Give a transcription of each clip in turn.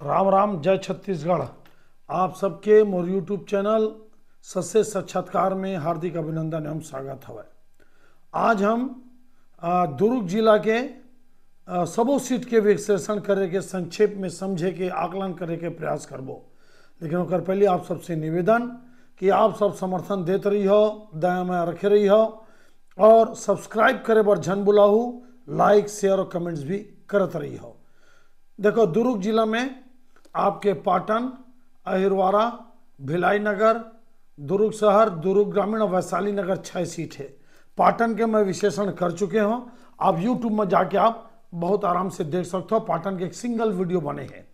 राम राम, जय छत्तीसगढ़। आप सबके मोर यूट्यूब चैनल सस्य साक्षात्कार में हार्दिक अभिनंदन एवं स्वागत है। आज हम दुर्ग जिला के सबो सीट के विश्लेषण करे के, संक्षेप में समझे के, आकलन करे के प्रयास करबो। लेकिन ओकर पहले आप सबसे निवेदन कि आप सब समर्थन देते रही हो, दया में रखे रही हो और सब्सक्राइब करे बर झन बुलाहू, लाइक शेयर और कमेंट्स भी करत रही हो। देखो, दुर्ग जिला में आपके पाटन, अहिरवारा, भिलाई नगर, दुर्ग शहर, दुर्ग ग्रामीण और वैशाली नगर 6 सीट है। पाटन के मैं विश्लेषण कर चुके हूँ। आप यूट्यूब में जाके आप बहुत आराम से देख सकते हो। पाटन के एक सिंगल वीडियो बने हैं।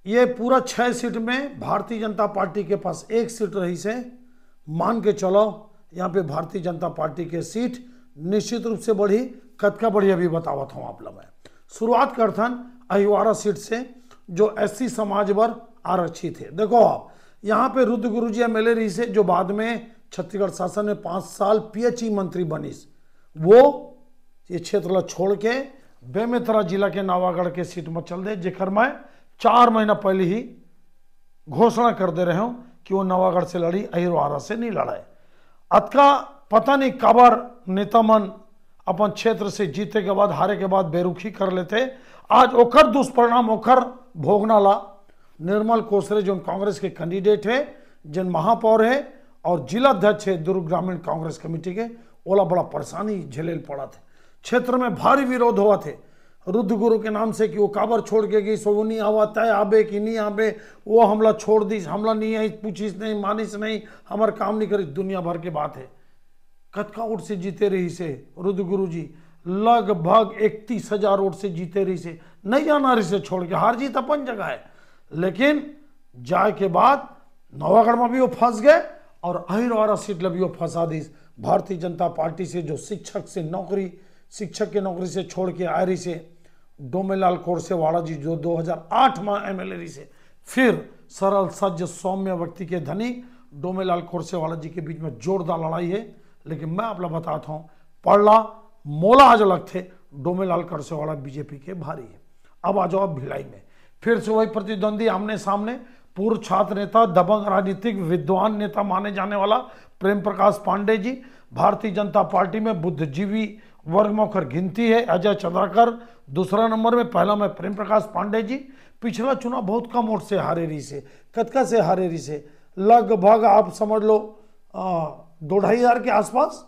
ये पूरा 6 सीट में भारतीय जनता पार्टी के पास 1 सीट रही से मान के चलो। यहाँ पे भारतीय जनता पार्टी के सीट निश्चित रूप से बढ़ी। कतका बढ़ी अभी बतावत हूँ आप लोग। शुरुआत करथन अहिवारा सीट से, जो एससी समाज पर आरक्षित है। देखो आप यहाँ पे रुद्र गुरुजी एमएलए रही से, जो बाद में छत्तीसगढ़ शासन में 5 साल पीएचई मंत्री बनीस। वो ये क्षेत्र छोड़ के बेमेतरा जिला के नवागढ़ के सीट में चल दे, जेकर मैं 4 महीना पहले ही घोषणा कर दे रहे हूँ कि वो नवागढ़ से लड़ी, अहिरवारा से नहीं लड़ाए। अतका पता नहीं काबर नेता मन अपन क्षेत्र से जीते के बाद, हारे के बाद बेरुखी कर लेते। आज ओकर दुष्परिणाम ओकर भोगना ला। निर्मल कोसरे जो कांग्रेस के कैंडिडेट है, जिन महापौर है और जिला अध्यक्ष है दुर्ग ग्रामीण कांग्रेस कमेटी के, ओला बड़ा परेशानी झेले पड़ा थे। क्षेत्र में भारी विरोध हुआ थे रुद्र गुरु के नाम से कि वो काबर छोड़ के गई, सो नहीं आवा, तय आबे कि नहीं आबे, वो हमला छोड़ दी, हमला नहीं आई, पूछीस नहीं, मानिस नहीं, हमार काम नहीं करी। दुनिया भर के बात है। कतका वोट से जीते रही से रुद्र गुरु जी? लगभग 31,000 वोट से जीते रही से। नहीं जाना रही से छोड़ के, हार जीत अपन जगह है। लेकिन जाए के बाद नवागढ़ में भी वो फंस गए और अहिरवारा सीट में भी वो फंसा दी। भारतीय जनता पार्टी से जो शिक्षक के नौकरी से छोड़ के आ रही से डोमेलाल कोरसेवाड़ा जी, जो 2008 में एमएलए रही से, फिर सरल सज्ज सौम्य व्यक्ति के धनी डोमेलाल कोरसेवाड़ा जी के बीच में जोरदार लड़ाई है। लेकिन मैं आप लोग बताता हूँ, पड़ला मोला आज अलग थे, डोमेलाल कोरसेवाड़ा बीजेपी के भारी है। अब आ जाओ भिलाई में, फिर से वही प्रतिद्वंदी आमने सामने। पूर्व छात्र नेता, दबंग राजनीतिक विद्वान नेता माने जाने वाला प्रेम प्रकाश पांडे जी, भारतीय जनता पार्टी में बुद्धिजीवी वर्ग में ओकर गिनती है। अजय चंद्राकर दूसरा नंबर में, पहला में प्रेम प्रकाश पांडे जी। पिछला चुनाव बहुत कम वोट से हारे रही से। कतका से हारे रही से? लगभग आप समझ लो 2,500 के आसपास,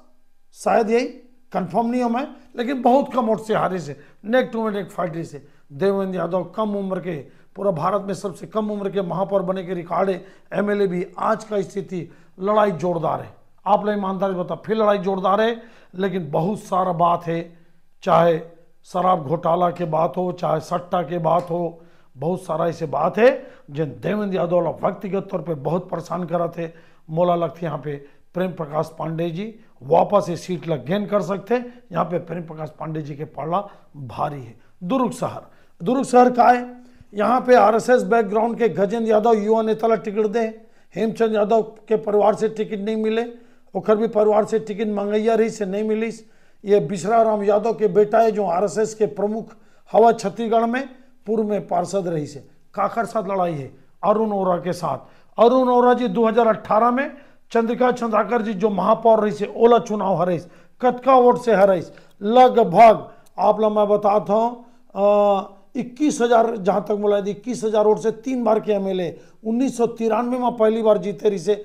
शायद यही, कंफर्म नहीं हो मैं, लेकिन बहुत कम वोट से हारे से। नेक टू नेक फाइट रही से। देवेंद्र यादव कम उम्र के, पूरा भारत में सबसे कम उम्र के महापौर बने के रिकॉर्ड है। एमएलए भी। आज का स्थिति लड़ाई जोरदार है। आप लोग ईमानदारी बता, फिर लड़ाई जोरदार है। लेकिन बहुत सारा बात है, चाहे शराब घोटाला के बात हो, चाहे सट्टा के बात हो, बहुत सारा ऐसे बात है जिन देवेंद्र यादव व्यक्तिगत तौर पे बहुत परेशान करा थे। मोला लगती यहाँ पे प्रेम प्रकाश पांडे जी वापस ये सीट लग गेन कर सकते। यहाँ पे प्रेम प्रकाश पांडे जी के पड़ला भारी है। दुर्ग शहर का है, यहाँ पे आरएसएस बैकग्राउंड के गजेंद्र यादव युवा नेता ला टिकट दे। हेमचंद यादव के परिवार से टिकट नहीं मिले, ओकर भी परिवार से टिकट मंगैया रही से नहीं मिली। ये बिशरा राम यादव के बेटा है, जो आरएसएस के प्रमुख हवा छत्तीसगढ़ में, पूर्व में पार्षद रही से। काकर साथ लड़ाई है? अरुण ओरा के साथ। अरुण ओरा जी 2018 में चंद्रिका चंद्राकर जी जो महापौर रही से, ओला चुनाव हराइस। कतका वोट से हराइस? लगभग आप लोग मैं बताता हूँ 21,000, जहां तक बोला 21,000 वोट से 3 बार के एमएलए। 1993 में पहली बार जीते रही से।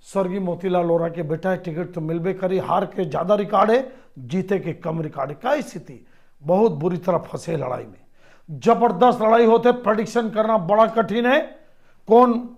स्वर्गीय मोतीलाल ओरा के बेटा है, टिकट तो मिलबे करी। हार के ज्यादा रिकॉर्ड है, जीते के कम रिकॉर्ड है। क्या स्थिति? बहुत बुरी तरह फंसे लड़ाई में। जबरदस्त लड़ाई होते, प्रेडिक्शन करना बड़ा कठिन है। कौन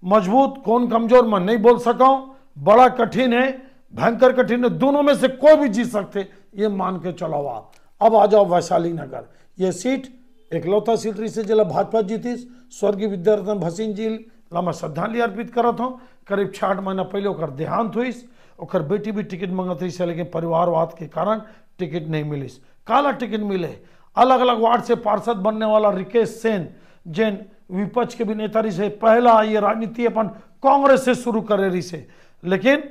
मजबूत कौन कमजोर मैं नहीं बोल सका हूं। बड़ा कठिन है, भयंकर कठिन है। दोनों में से कोई भी जीत सकते, ये मान के चलो आप। अब आ जाओ वैशाली नगर। ये सीट एकलौता सीट रही से जिला भाजपा जीती। स्वर्गीय विद्यारतन भसीन जी ला मैं श्रद्धांजलि अर्पित करत हूँ। करीब 6 महीना पहले ओकर देहांत हुई। ओकर बेटी भी टिकट मंगत रही से, लेकिन परिवारवाद के कारण टिकट नहीं मिलिस। काला टिकट मिले। अलग अलग वार्ड से पार्षद बनने वाला रिकेश सेन, जिन विपक्ष के भी नेता रही से, पहला ये राजनीति अपन कांग्रेस से शुरू करे रही से, लेकिन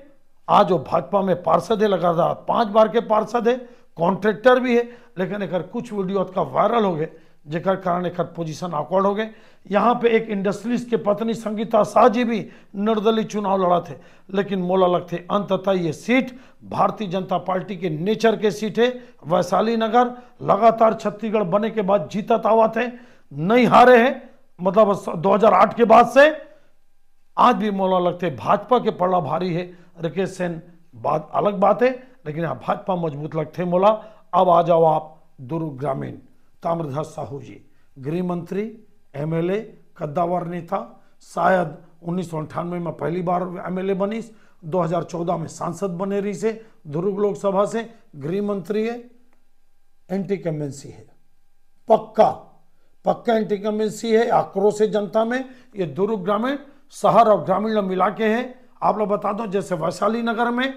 आज वो भाजपा में पार्षद है। लगातार 5 बार के पार्षद है, कॉन्ट्रैक्टर भी है। लेकिन एक कुछ वीडियो का वायरल हो गए जेकर कारण एक पोजीशन ऑकवर्ड हो गए। यहाँ पे एक इंडस्ट्रियलिस्ट के पत्नी संगीता शाह जी भी निर्दलीय चुनाव लड़ा थे, लेकिन मोला लगते अंततः ये सीट भारतीय जनता पार्टी के नेचर के सीट है। वैशाली नगर लगातार छत्तीसगढ़ बने के बाद जीतत आवा थे, नहीं हारे हैं, मतलब 2008 के बाद से आज भी मोला लगते भाजपा के पड़ला भारी है। राकेश सेन बात अलग बात है, लेकिन यहाँ भाजपा मजबूत लगते मोला। अब आ जाओ आप दुर्ग ग्रामीण, ताम्रध्वज साहू जी गृह मंत्री, एमएलए, कद्दावर नेता, शायद 1998 में पहली बार एमएलए बनी, 2014 में सांसद बने रही से दुर्ग लोकसभा से, गृह मंत्री है, एंटी कमेंसी है, पक्का एंटी कमेंसी है, आक्रोश है जनता में। ये दुर्ग ग्रामीण शहर और ग्रामीण मिला के हैं। आप लोग बता दो, जैसे वैशाली नगर में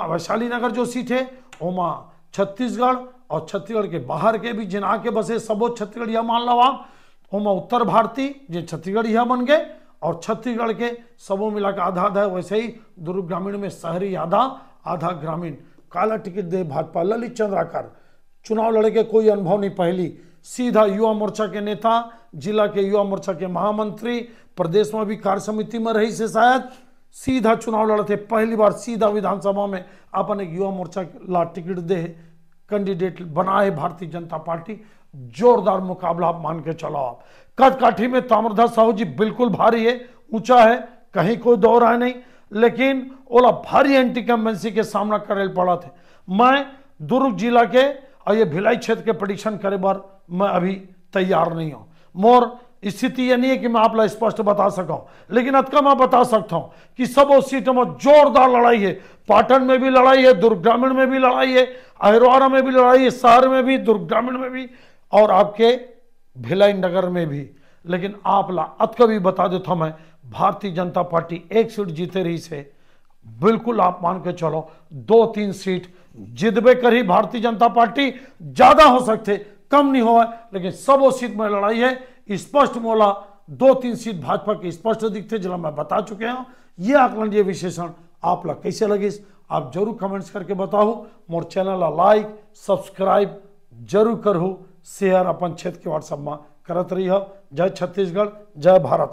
वैशाली नगर जो सीट है ओमा छत्तीसगढ़ और छत्तीसगढ़ के बाहर के भी जिन आके बसे सबो छत्तीसगढ़ यह मान लो आप, ओमा उत्तर भारतीय जो छत्तीसगढ़ यह बन गए, और छत्तीसगढ़ के सबों मिला के आधा आधा है। वैसे ही दुर्ग ग्रामीण में शहरी आधा ग्रामीण। काला टिकट दे भाजपा, ललित चंद्राकर चुनाव लड़े के कोई अनुभव नहीं, पहली सीधा युवा मोर्चा के नेता, जिला के युवा मोर्चा के महामंत्री, प्रदेश में भी कार्य समिति में रही से शायद सीधा चुनाव लड़ते, पहली बार सीधा विधानसभा में अपन एक युवा मोर्चा ला टिकट दे कैंडिडेट बनाए भारतीय जनता पार्टी। जोरदार मुकाबला आप मान के चलो। आप कद काठी में ताम्रध्वज साहू जी बिल्कुल भारी है, ऊंचा है, कहीं कोई दौर है नहीं, लेकिन ओला भारी एंटी कमेंसी के सामना करे पड़ा थे। मैं दुर्ग जिला के और ये भिलाई क्षेत्र के प्रेडिक्शन करे बार मैं अभी तैयार नहीं हूं। मोर स्थिति ये नहीं है कि मैं आप स्पष्ट बता सका, लेकिन अतका मैं बता सकता हूं कि सब सीटों में जोरदार लड़ाई है। पाटन में भी लड़ाई है, दुर्ग ग्रामीण में भी लड़ाई है, अहिरवारा में भी लड़ाई है, शहर में भी, दुर्ग ग्रामीण में भी, और आपके भिलाई नगर में भी। लेकिन आप ला अतका भी बता देता मैं, भारतीय जनता पार्टी एक सीट जीते रही से बिल्कुल आप मान के चलो 2-3 सीट जितबे करी भारतीय जनता पार्टी। ज्यादा हो सकते, कम नहीं हो, लेकिन सब सीट में लड़ाई है। स्पष्ट मोला 2-3 सीट भाजपा के स्पष्ट दिखते, जिला मैं बता चुके हैं। ये आकलन, ये विश्लेषण आप लोग कैसे लगे आप जरूर कमेंट्स करके बताओ। मोर चैनल लाइक सब्सक्राइब जरूर करो, शेयर अपन क्षेत्र के व्हाट्सएप में करत रही हो। जय छत्तीसगढ़, जय भारत।